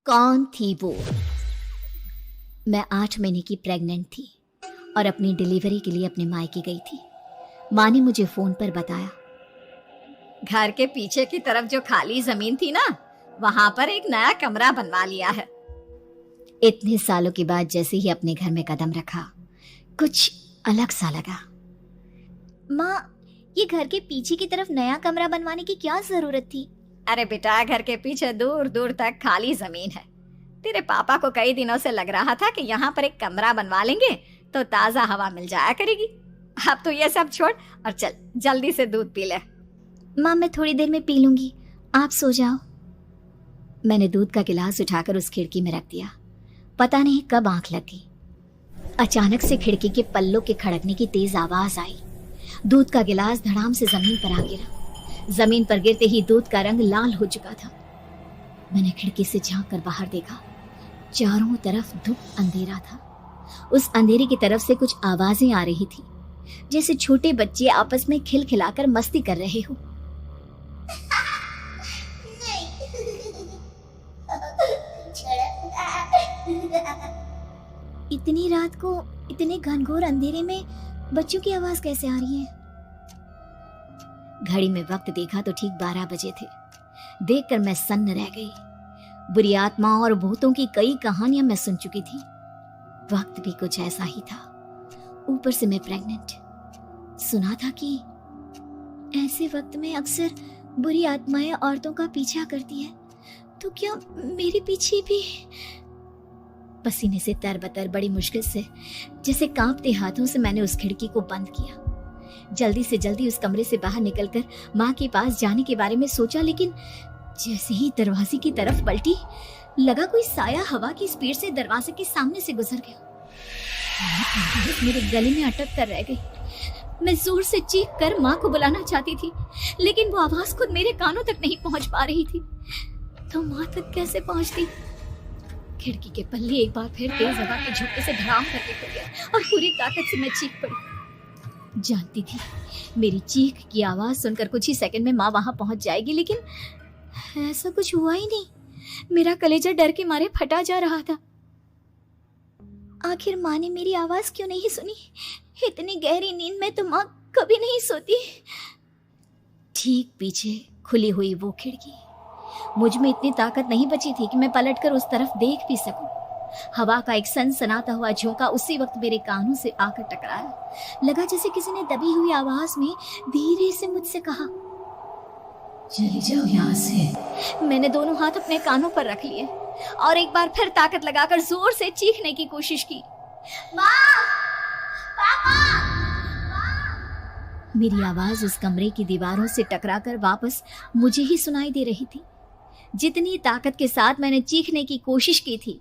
कौन थी वो? मैं 8 महीने की प्रेग्नेंट थी और अपनी डिलीवरी के लिए अपने मायके गई थी। माँ ने मुझे फोन पर बताया, घर के पीछे की तरफ जो खाली जमीन थी ना, वहां पर एक नया कमरा बनवा लिया है। इतने सालों के बाद जैसे ही अपने घर में कदम रखा, कुछ अलग सा लगा। माँ, ये घर के पीछे की तरफ नया कमरा बनवाने की क्या जरूरत थी? अरे बेटा, घर के पीछे दूर दूर तक खाली जमीन है। तेरे पापा को कई दिनों से लग रहा था कि यहाँ पर एक कमरा बनवा लेंगे तो ताजा हवा मिल जाया करेगी। अब तो ये सब छोड़ और चल जल्दी से दूध पी ले। माँ, मैं थोड़ी देर में पी लूंगी, आप सो जाओ। मैंने दूध का गिलास उठाकर उस खिड़की में रख दिया। पता नहीं कब आंख लग गई। अचानक से खिड़की के पल्लों के खड़कने की तेज आवाज आई। दूध का गिलास धड़ाम से जमीन पर आ गिरा। जमीन पर गिरते ही दूध का रंग लाल हो चुका था। मैंने खिड़की से झांक कर बाहर देखा। चारों तरफ धूप अंधेरा था। उस अंधेरे की तरफ से कुछ आवाजें आ रही थी, जैसे छोटे बच्चे आपस में खिलखिलाकर मस्ती कर रहे हो। इतनी रात को इतने घनघोर अंधेरे में बच्चों की आवाज कैसे आ रही है? घड़ी में वक्त देखा तो ठीक 12 बजे थे। देखकर मैं सन्न रह गई। बुरी आत्माओं और भूतों की कई कहानियां मैं सुन चुकी थी। वक्त भी कुछ ऐसा ही था। ऊपर से मैं प्रेग्नेंट। सुना था कि ऐसे वक्त में अक्सर बुरी आत्माएं औरतों का पीछा करती है, तो क्या मेरे पीछे भी? पसीने से तरबतर बड़ी मुश्किल से, जैसे कांपते हाथों से मैंने उस खिड़की को बंद किया। जल्दी से जल्दी उस कमरे से बाहर निकलकर माँ के पास जाने के बारे में सोचा, लेकिन जैसे ही दरवाजे की तरफ पलटी, लगा कोई साया हवा की स्पीड से दरवाजे के सामने से गुजर गया। मेरे गले में अटक कर रह गई। मैं जोर से चीख कर माँ को बुलाना चाहती थी, लेकिन वो आवाज खुद मेरे कानों तक नहीं पहुंच पा रही थी। तो माँ तक कैसे पहुंचती? खिड़की के पल्ले एक बार फिर तेज हवा के झोंके से धड़ाम करके खुल गया और पूरी ताकत से मैं चीख पड़ी। जानती थी मेरी चीख की आवाज सुनकर कुछ ही सेकंड में माँ वहां पहुंच जाएगी, लेकिन ऐसा कुछ हुआ ही नहीं। मेरा कलेजा डर के मारे फटा जा रहा था। आखिर माँ ने मेरी आवाज क्यों नहीं सुनी? इतनी गहरी नींद में तो माँ कभी नहीं सोती। ठीक पीछे खुली हुई वो खिड़की। मुझ में इतनी ताकत नहीं बची थी कि मैं पलटकर उस तरफ देख भी सकूं। हवा का एक सनसनाता हुआ झोंका उसी वक्त मेरे कानों से आकर टकराया। लगा जैसे किसी ने दबी हुई आवाज में धीरे से मुझसे कहा, चली जाओ यहाँ से। मैंने दोनों हाथ अपने कानों पर रख लिए और एक बार फिर ताकत लगाकर जोर से चीखने की कोशिश की। माँ! पापा! मेरी आवाज उस कमरे की दीवारों से टकराकर वापस मुझे ही सुनाई दे रही थी। जितनी ताकत के साथ मैंने चीखने की कोशिश की थी,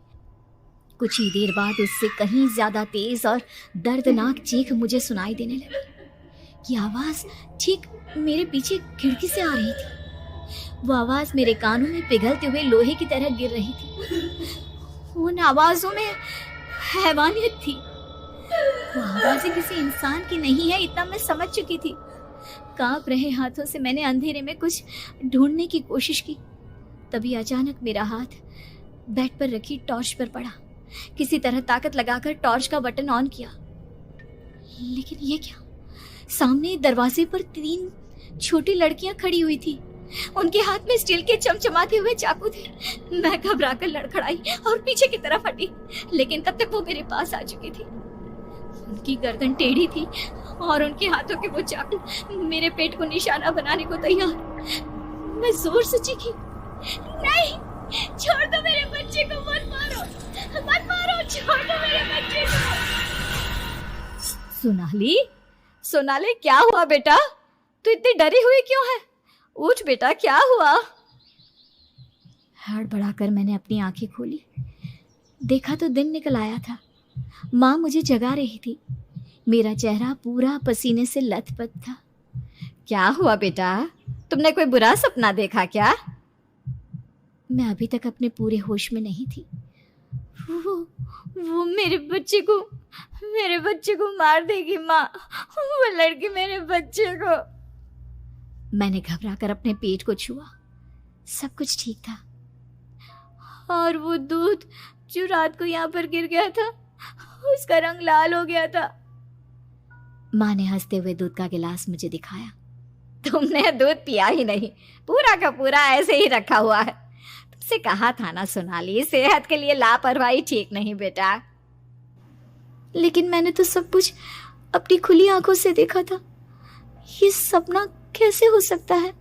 कुछ ही देर बाद उससे कहीं ज्यादा तेज और दर्दनाक चीख मुझे सुनाई देने लगी। ये आवाज ठीक मेरे पीछे खिड़की से आ रही थी। वो आवाज मेरे कानों में पिघलते हुए लोहे की तरह गिर रही थी। उन आवाजों में हैवानियत थी। वो आवाजें किसी इंसान की नहीं है, इतना मैं समझ चुकी थी। कांप रहे हाथों से मैंने अंधेरे में कुछ ढूंढने की कोशिश की। तभी अचानक मेरा हाथ बेड पर रखी टॉर्च पर पड़ा। किसी तरह ताकत लगाकर टॉर्च का बटन ऑन किया, लेकिन ये क्या? सामने दरवाजे पर 3 छोटी लड़कियां खड़ी हुई थी। उनके हाथ में स्टील के चमचमाते हुए चाकू थे। मैं घबराकर लड़खड़ाई और पीछे की तरफ हटी, लेकिन तब तक वो मेरे पास आ चुकी थी। उनकी गर्दन टेढ़ी थी और उनके हाथों के वो चाकू मेरे पेट को निशाना बनाने को तैयार। मैं जोर से चीखी, नहीं, छोड़ दो मेरे बच्चे को, मत मारो, मत मारो, छोड़ दो मेरे बच्चे को। सोनाली, क्या हुआ बेटा? तू इतनी डरी हुई क्यों है? उठ बेटा, क्या हुआ? हड़बड़ाकर मैंने अपनी आंखें खोली। देखा तो दिन निकल आया था। माँ मुझे जगा रही थी। मेरा चेहरा पूरा पसीने से लथपथ था। क्या हुआ बेटा? तुमने कोई बुरा सपना देखा क्या? मैं अभी तक अपने पूरे होश में नहीं थी। वो मेरे बच्चे को मार देगी माँ। वो लड़की मेरे बच्चे को। मैंने घबराकर अपने पेट को छुआ। सब कुछ ठीक था। और वो दूध जो रात को यहाँ पर गिर गया था उसका रंग लाल हो गया था। माँ ने हंसते हुए दूध का गिलास मुझे दिखाया। तुमने दूध पिया ही नहीं, पूरा का पूरा ऐसे ही रखा हुआ है। तुमसे कहा था ना सोनाली, सेहत के लिए लापरवाही ठीक नहीं बेटा। लेकिन मैंने तो सब कुछ अपनी खुली आंखों से देखा था। ये सपना कैसे हो सकता है?